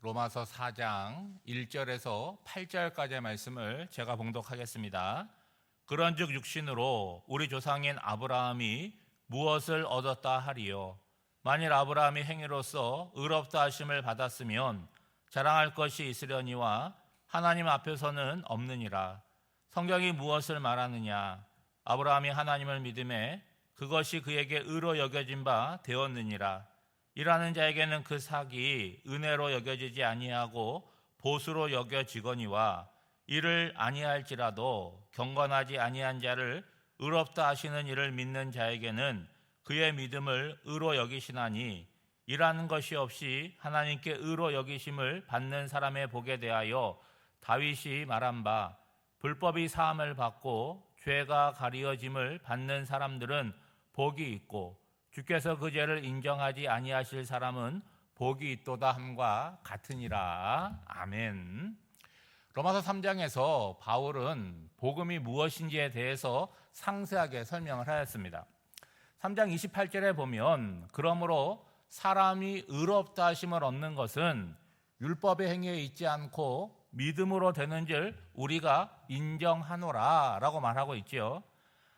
로마서 4장 1절에서 8절까지의 말씀을 제가 봉독하겠습니다. 그런즉 육신으로 우리 조상인 아브라함이 무엇을 얻었다 하리요? 만일 아브라함이 행위로서 의롭다 하심을 받았으면 자랑할 것이 있으려니와 하나님 앞에서는 없느니라. 성경이 무엇을 말하느냐? 아브라함이 하나님을 믿음에 그것이 그에게 의로 여겨진 바 되었느니라. 일하는 자에게는 그 삭이 은혜로 여겨지지 아니하고 보수로 여겨지거니와 이를 아니할지라도 경건하지 아니한 자를 의롭다 하시는 이를 믿는 자에게는 그의 믿음을 의로 여기시나니 일하는 것이 없이 하나님께 의로 여기심을 받는 사람의 복에 대하여 다윗이 말한 바 불법이 사함을 받고 죄가 가리어짐을 받는 사람들은 복이 있고 주께서 그 죄를 인정하지 아니하실 사람은 복이 있도다 함과 같으니라. 아멘. 로마서 3장에서 바울은 복음이 무엇인지에 대해서 상세하게 설명을 하였습니다. 3장 28절에 보면 그러므로 사람이 의롭다 하심을 얻는 것은 율법의 행위에 있지 않고 믿음으로 되는 줄 우리가 인정하노라 라고 말하고 있지요.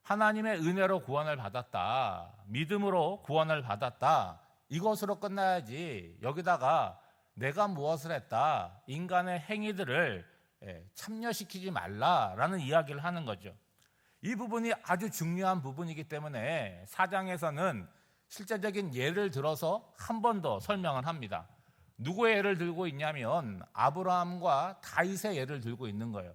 하나님의 은혜로 구원을 받았다, 믿음으로 구원을 받았다, 이것으로 끝나야지 여기다가 내가 무엇을 했다, 인간의 행위들을 참여시키지 말라라는 이야기를 하는 거죠. 이 부분이 아주 중요한 부분이기 때문에 4장에서는 실제적인 예를 들어서 한 번 더 설명을 합니다. 누구의 예를 들고 있냐면 아브라함과 다윗의 예를 들고 있는 거예요.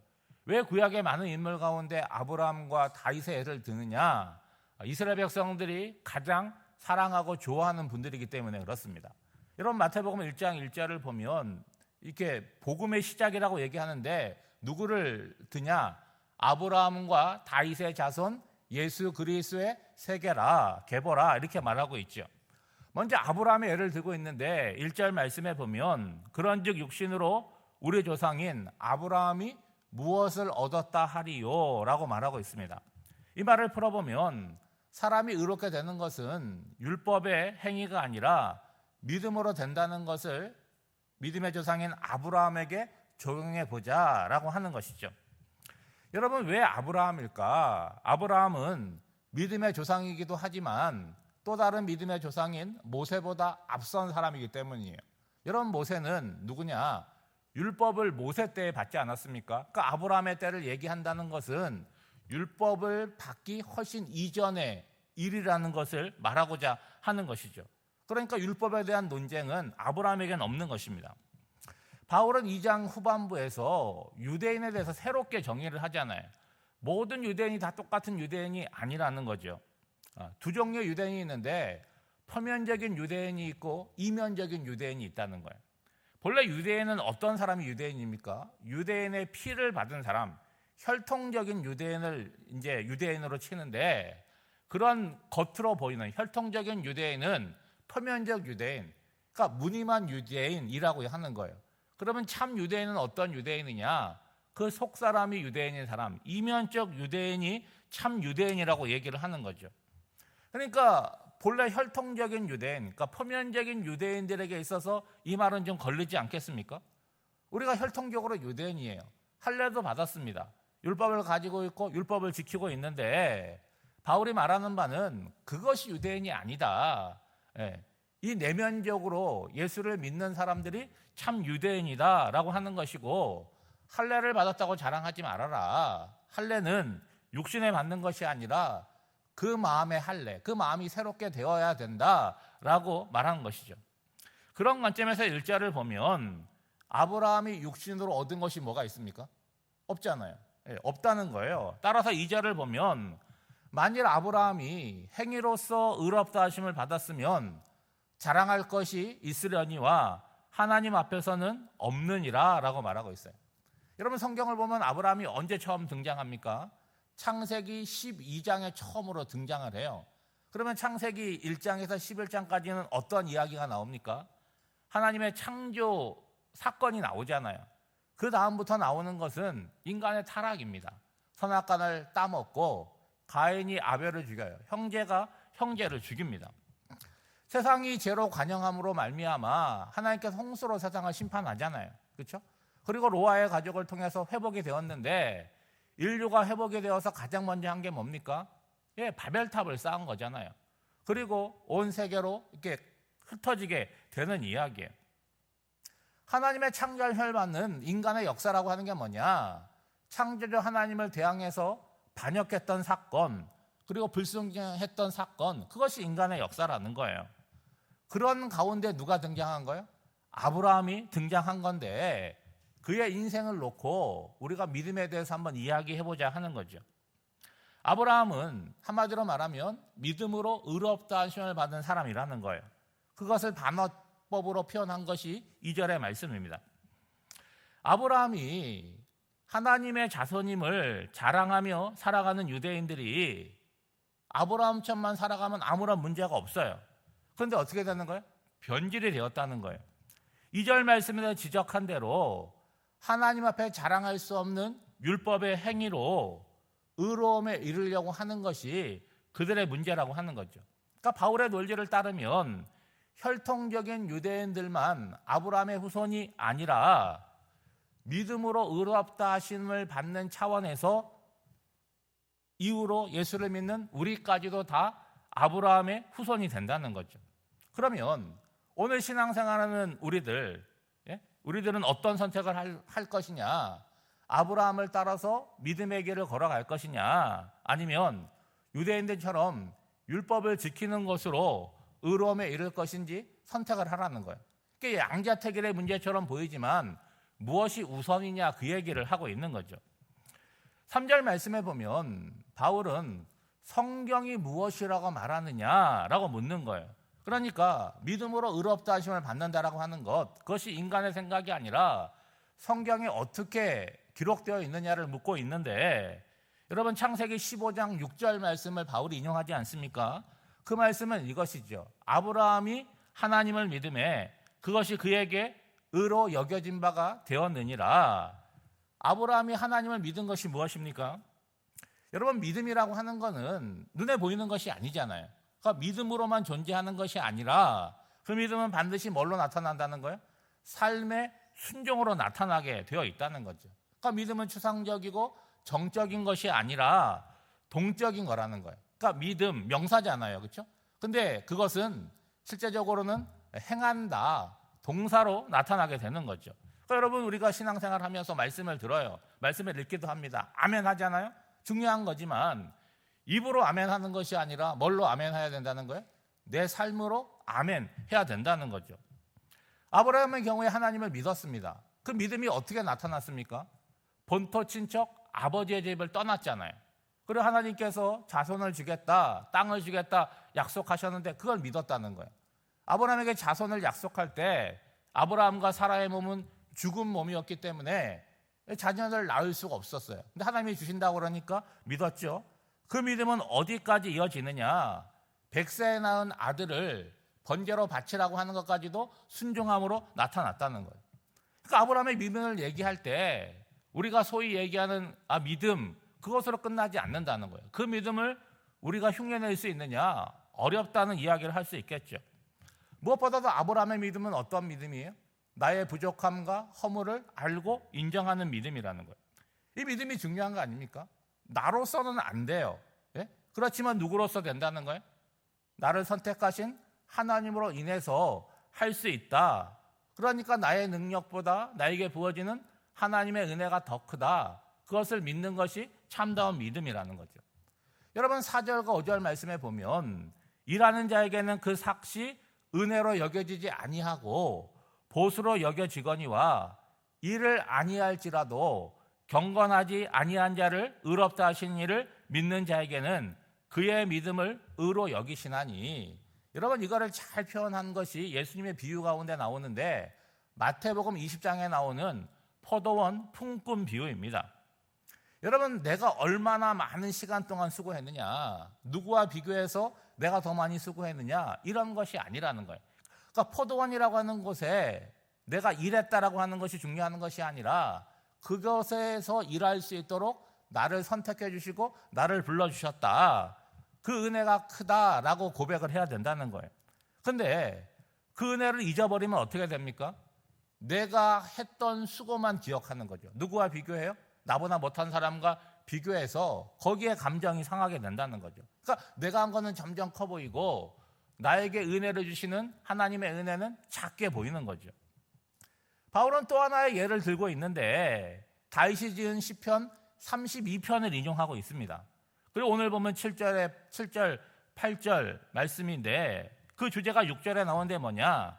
왜 구약의 많은 인물 가운데 아브라함과 다윗의 예를 드느냐? 이스라엘 백성들이 가장 사랑하고 좋아하는 분들이기 때문에 그렇습니다. 여러분 마태복음 1장 1절을 보면 이렇게 복음의 시작이라고 얘기하는데 누구를 드냐? 아브라함과 다윗의 자손 예수 그리스도의 세계라, 계보라 이렇게 말하고 있죠. 먼저 아브라함의 예를 들고 있는데 1절 말씀에 보면 그런즉 육신으로 우리 조상인 아브라함이 무엇을 얻었다 하리요? 라고 말하고 있습니다. 이 말을 풀어보면 사람이 의롭게 되는 것은 율법의 행위가 아니라 믿음으로 된다는 것을 믿음의 조상인 아브라함에게 적용해 보자라고 하는 것이죠. 여러분 왜 아브라함일까? 아브라함은 믿음의 조상이기도 하지만 또 다른 믿음의 조상인 모세보다 앞선 사람이기 때문이에요. 여러분 모세는 누구냐? 율법을 모세 때에 받지 않았습니까? 그러니까 아브라함의 때를 얘기한다는 것은 율법을 받기 훨씬 이전의 일이라는 것을 말하고자 하는 것이죠. 그러니까 율법에 대한 논쟁은 아브라함에게는 없는 것입니다. 바울은 2장 후반부에서 유대인에 대해서 새롭게 정의를 하잖아요. 모든 유대인이 다 똑같은 유대인이 아니라는 거죠. 두 종류의 유대인이 있는데 표면적인 유대인이 있고 이면적인 유대인이 있다는 거예요. 본래 유대인은 어떤 사람이 유대인입니까? 유대인의 피를 받은 사람, 혈통적인 유대인을 이제 유대인으로 치는데 그런 겉으로 보이는 혈통적인 유대인은 표면적 유대인, 그러니까 무늬만 유대인이라고 하는 거예요. 그러면 참 유대인은 어떤 유대인이냐? 그 속 사람이 유대인인 사람, 이면적 유대인이 참 유대인이라고 얘기를 하는 거죠. 그러니까 본래 혈통적인 유대인, 그러니까 표면적인 유대인들에게 있어서 이 말은 좀 걸리지 않겠습니까? 우리가 혈통적으로 유대인이에요. 할례도 받았습니다. 율법을 가지고 있고 율법을 지키고 있는데 바울이 말하는 바는 그것이 유대인이 아니다. 이 내면적으로 예수를 믿는 사람들이 참 유대인이다라고 하는 것이고 할례를 받았다고 자랑하지 말아라. 할례는 육신에 받는 것이 아니라 그 마음의 할례, 그 마음이 새롭게 되어야 된다라고 말하는 것이죠. 그런 관점에서 1절을 보면 아브라함이 육신으로 얻은 것이 뭐가 있습니까? 없잖아요. 없다는 거예요. 따라서 2절을 보면 만일 아브라함이 행위로서 의롭다 하심을 받았으면 자랑할 것이 있으려니와 하나님 앞에서는 없느니라 라고 말하고 있어요. 여러분 성경을 보면 아브라함이 언제 처음 등장합니까? 창세기 12장에 처음으로 등장을 해요. 그러면 창세기 1장에서 11장까지는 어떤 이야기가 나옵니까? 하나님의 창조 사건이 나오잖아요. 그 다음부터 나오는 것은 인간의 타락입니다. 선악과를 따먹고 가인이 아벨을 죽여요. 형제가 형제를 죽입니다. 세상이 죄로 관영함으로 말미암아 하나님께서 홍수로 세상을 심판하잖아요. 그렇죠? 그리고 노아의 가족을 통해서 회복이 되었는데 인류가 회복이 되어서 가장 먼저 한 게 뭡니까? 예, 바벨탑을 쌓은 거잖아요. 그리고 온 세계로 이렇게 흩어지게 되는 이야기예요. 하나님의 창조를 받는 인간의 역사라고 하는 게 뭐냐? 창조주 하나님을 대항해서 반역했던 사건, 그리고 불순종했던 사건, 그것이 인간의 역사라는 거예요. 그런 가운데 누가 등장한 거예요? 아브라함이 등장한 건데 그의 인생을 놓고 우리가 믿음에 대해서 한번 이야기해보자 하는 거죠. 아브라함은 한마디로 말하면 믿음으로 의롭다 하심을 받은 사람이라는 거예요. 그것을 반어법으로 표현한 것이 2절의 말씀입니다. 아브라함이 하나님의 자손임을 자랑하며 살아가는 유대인들이 아브라함처럼 살아가면 아무런 문제가 없어요. 그런데 어떻게 되는 거예요? 변질이 되었다는 거예요. 2절 말씀에서 지적한 대로 하나님 앞에 자랑할 수 없는 율법의 행위로 의로움에 이르려고 하는 것이 그들의 문제라고 하는 거죠. 그러니까 바울의 논리를 따르면 혈통적인 유대인들만 아브라함의 후손이 아니라 믿음으로 의롭다 하심을 받는 차원에서 이후로 예수를 믿는 우리까지도 다 아브라함의 후손이 된다는 거죠. 그러면 오늘 신앙생활하는 우리들은 어떤 선택을 할 것이냐? 아브라함을 따라서 믿음의 길을 걸어갈 것이냐? 아니면 유대인들처럼 율법을 지키는 것으로 의로움에 이를 것인지 선택을 하라는 거예요. 이게 양자택일의 문제처럼 보이지만 무엇이 우선이냐 그 얘기를 하고 있는 거죠. 3절 말씀에 보면 바울은 성경이 무엇이라고 말하느냐라고 묻는 거예요. 그러니까 믿음으로 의롭다 하심을 받는다라고 하는 것, 그것이 인간의 생각이 아니라 성경에 어떻게 기록되어 있느냐를 묻고 있는데, 여러분 창세기 15장 6절 말씀을 바울이 인용하지 않습니까? 그 말씀은 이것이죠. 아브라함이 하나님을 믿음에 그것이 그에게 의로 여겨진 바가 되었느니라. 아브라함이 하나님을 믿은 것이 무엇입니까? 여러분, 믿음이라고 하는 것은 눈에 보이는 것이 아니잖아요. 그러니까 믿음으로만 존재하는 것이 아니라 그 믿음은 반드시 뭘로 나타난다는 거예요? 삶의 순종으로 나타나게 되어 있다는 거죠. 그러니까 믿음은 추상적이고 정적인 것이 아니라 동적인 거라는 거예요. 그러니까 믿음, 명사잖아요. 그렇죠? 근데 그것은 실제적으로는 행한다, 동사로 나타나게 되는 거죠. 그러니까 여러분, 우리가 신앙생활 하면서 말씀을 들어요. 말씀을 읽기도 합니다. 아멘 하잖아요. 중요한 거지만 입으로 아멘 하는 것이 아니라 뭘로 아멘 해야 된다는 거예요? 내 삶으로 아멘 해야 된다는 거죠. 아브라함의 경우에 하나님을 믿었습니다. 그 믿음이 어떻게 나타났습니까? 본토 친척 아버지의 집을 떠났잖아요. 그리고 하나님께서 자손을 주겠다, 땅을 주겠다 약속하셨는데 그걸 믿었다는 거예요. 아브라함에게 자손을 약속할 때 아브라함과 사라의 몸은 죽은 몸이었기 때문에 자녀를 낳을 수가 없었어요. 근데 하나님이 주신다고 그러니까 믿었죠. 그 믿음은 어디까지 이어지느냐? 100세에 낳은 아들을 번제로 바치라고 하는 것까지도 순종함으로 나타났다는 거예요. 그러니까 아브라함의 믿음을 얘기할 때 우리가 소위 얘기하는 믿음, 그것으로 끝나지 않는다는 거예요. 그 믿음을 우리가 흉내낼 수 있느냐? 어렵다는 이야기를 할 수 있겠죠. 무엇보다도 아브라함의 믿음은 어떤 믿음이에요? 나의 부족함과 허물을 알고 인정하는 믿음이라는 거예요. 이 믿음이 중요한 거 아닙니까? 나로서는 안 돼요. 예? 그렇지만 누구로서 된다는 거예요? 나를 선택하신 하나님으로 인해서 할 수 있다. 그러니까 나의 능력보다 나에게 부어지는 하나님의 은혜가 더 크다. 그것을 믿는 것이 참다운 믿음이라는 거죠. 여러분 4절과 5절 말씀에 보면 일하는 자에게는 그 삭시 은혜로 여겨지지 아니하고 보수로 여겨지거니와 일을 아니할지라도 경건하지 아니한 자를 의롭다 하신 이를 믿는 자에게는 그의 믿음을 의로 여기시나니. 여러분, 이거를 잘 표현한 것이 예수님의 비유 가운데 나오는데 마태복음 20장에 나오는 포도원 품꾼 비유입니다. 여러분, 내가 얼마나 많은 시간 동안 수고했느냐, 누구와 비교해서 내가 더 많이 수고했느냐, 이런 것이 아니라는 거예요. 그러니까 포도원이라고 하는 곳에 내가 일했다라고 하는 것이 중요한 것이 아니라 그것에서 일할 수 있도록 나를 선택해 주시고 나를 불러주셨다. 그 은혜가 크다라고 고백을 해야 된다는 거예요. 근데 그 은혜를 잊어버리면 어떻게 됩니까? 내가 했던 수고만 기억하는 거죠. 누구와 비교해요? 나보다 못한 사람과 비교해서 거기에 감정이 상하게 된다는 거죠. 그러니까 내가 한 거는 점점 커 보이고 나에게 은혜를 주시는 하나님의 은혜는 작게 보이는 거죠. 바울은 또 하나의 예를 들고 있는데 다윗이 지은 시편 32편을 인용하고 있습니다. 그리고 오늘 보면 7절, 8절 말씀인데 그 주제가 6절에 나오는데 뭐냐?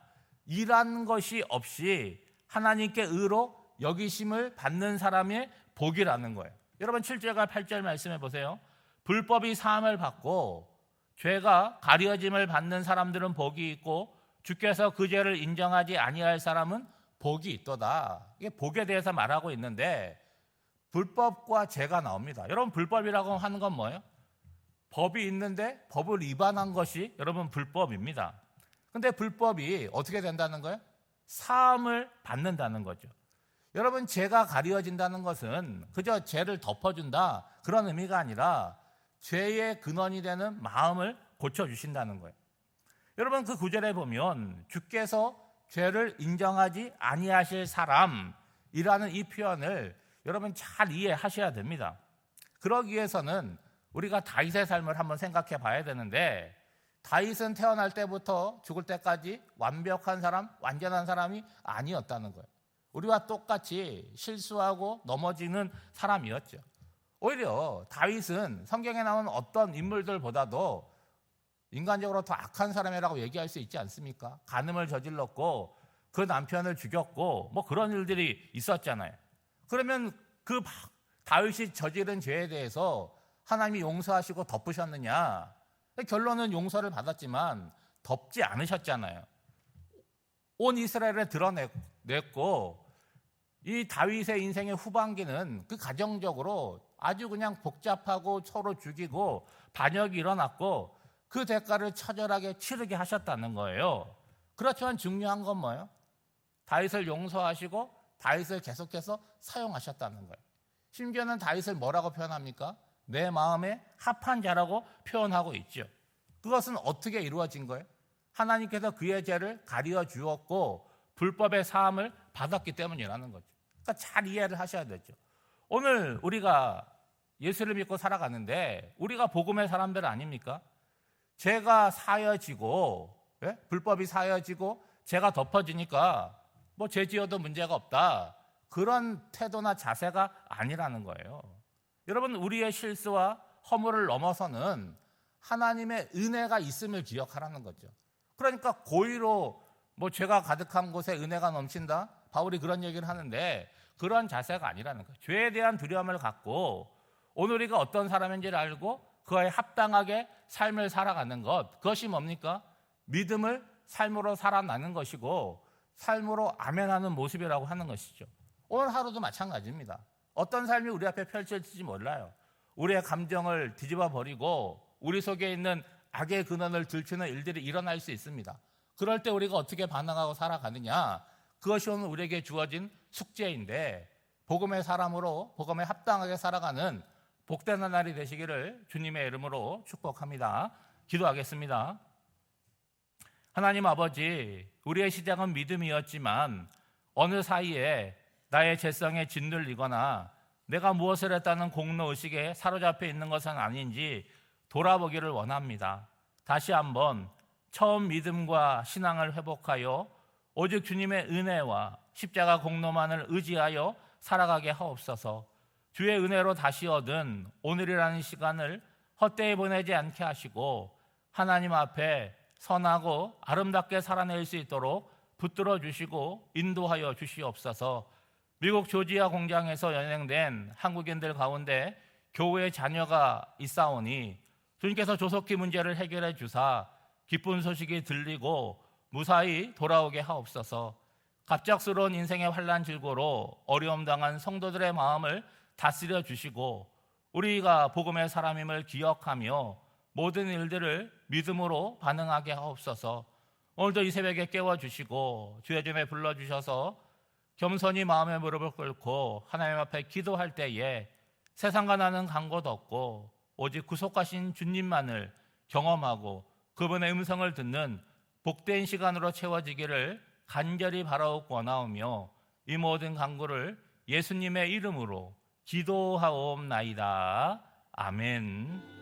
일한 것이 없이 하나님께 의로 여기심을 받는 사람의 복이라는 거예요. 여러분 7절과 8절 말씀해 보세요. 불법이 사함을 받고 죄가 가려짐을 받는 사람들은 복이 있고 주께서 그 죄를 인정하지 아니할 사람은 복이 있도다. 이게 복에 대해서 말하고 있는데 불법과 죄가 나옵니다. 여러분 불법이라고 하는 건 뭐예요? 법이 있는데 법을 위반한 것이 여러분 불법입니다. 근데 불법이 어떻게 된다는 거예요? 사함을 받는다는 거죠. 여러분 죄가 가려진다는 것은 그저 죄를 덮어준다 그런 의미가 아니라 죄의 근원이 되는 마음을 고쳐주신다는 거예요. 여러분 그 구절에 보면 주께서 죄를 인정하지 아니하실 사람이라는 이 표현을 여러분 잘 이해하셔야 됩니다. 그러기 위해서는 우리가 다윗의 삶을 한번 생각해 봐야 되는데 다윗은 태어날 때부터 죽을 때까지 완벽한 사람, 완전한 사람이 아니었다는 거예요. 우리와 똑같이 실수하고 넘어지는 사람이었죠. 오히려 다윗은 성경에 나오는 어떤 인물들보다도 인간적으로 더 악한 사람이라고 얘기할 수 있지 않습니까? 간음을 저질렀고 그 남편을 죽였고 뭐 그런 일들이 있었잖아요. 그러면 그 다윗이 저지른 죄에 대해서 하나님이 용서하시고 덮으셨느냐? 결론은 용서를 받았지만 덮지 않으셨잖아요. 온 이스라엘에 드러냈고 이 다윗의 인생의 후반기는 그 가정적으로 아주 그냥 복잡하고 서로 죽이고 반역이 일어났고 그 대가를 처절하게 치르게 하셨다는 거예요. 그렇지만 중요한 건 뭐예요? 다윗을 용서하시고 다윗을 계속해서 사용하셨다는 거예요. 심지어는 다윗을 뭐라고 표현합니까? 내 마음에 합한 자라고 표현하고 있죠. 그것은 어떻게 이루어진 거예요? 하나님께서 그의 죄를 가리어 주었고 불법의 사함을 받았기 때문이라는 거죠. 그러니까 잘 이해를 하셔야 되죠. 오늘 우리가 예수를 믿고 살아가는데 우리가 복음의 사람들 아닙니까? 죄가 사여지고 불법이 사여지고 죄가 덮어지니까 뭐 죄 지어도 문제가 없다. 그런 태도나 자세가 아니라는 거예요. 여러분 우리의 실수와 허물을 넘어서는 하나님의 은혜가 있음을 기억하라는 거죠. 그러니까 고의로 뭐 죄가 가득한 곳에 은혜가 넘친다. 바울이 그런 얘기를 하는데 그런 자세가 아니라는 거예요. 죄에 대한 두려움을 갖고 오늘 우리가 어떤 사람인지를 알고 그에 합당하게 삶을 살아가는 것, 그것이 뭡니까? 믿음을 삶으로 살아나는 것이고 삶으로 아멘하는 모습이라고 하는 것이죠. 오늘 하루도 마찬가지입니다. 어떤 삶이 우리 앞에 펼쳐질지 몰라요. 우리의 감정을 뒤집어 버리고 우리 속에 있는 악의 근원을 들추는 일들이 일어날 수 있습니다. 그럴 때 우리가 어떻게 반응하고 살아가느냐, 그것이 오늘 우리에게 주어진 숙제인데 복음의 사람으로 복음에 합당하게 살아가는 복된 날이 되시기를 주님의 이름으로 축복합니다. 기도하겠습니다. 하나님 아버지, 우리의 시작은 믿음이었지만 어느 사이에 나의 죄성에 짓눌리거나 내가 무엇을 했다는 공로의식에 사로잡혀 있는 것은 아닌지 돌아보기를 원합니다. 다시 한번 처음 믿음과 신앙을 회복하여 오직 주님의 은혜와 십자가 공로만을 의지하여 살아가게 하옵소서. 주의 은혜로 다시 얻은 오늘이라는 시간을 헛되이 보내지 않게 하시고 하나님 앞에 선하고 아름답게 살아낼 수 있도록 붙들어 주시고 인도하여 주시옵소서. 미국 조지아 공장에서 연행된 한국인들 가운데 교회 자녀가 있사오니 주님께서 조속히 문제를 해결해 주사 기쁜 소식이 들리고 무사히 돌아오게 하옵소서. 갑작스러운 인생의 환난 질고로 어려움 당한 성도들의 마음을 다스려 주시고 우리가 복음의 사람임을 기억하며 모든 일들을 믿음으로 반응하게 하옵소서. 오늘도 이 새벽에 깨워주시고 주의 점에 불러주셔서 겸손히 마음의 무릎을 꿇고 하나님 앞에 기도할 때에 세상과 나는 간 곳 없고 오직 구속하신 주님만을 경험하고 그분의 음성을 듣는 복된 시간으로 채워지기를 간절히 바라옵고 원하오며 이 모든 간구를 예수님의 이름으로 기도하옵나이다. 아멘.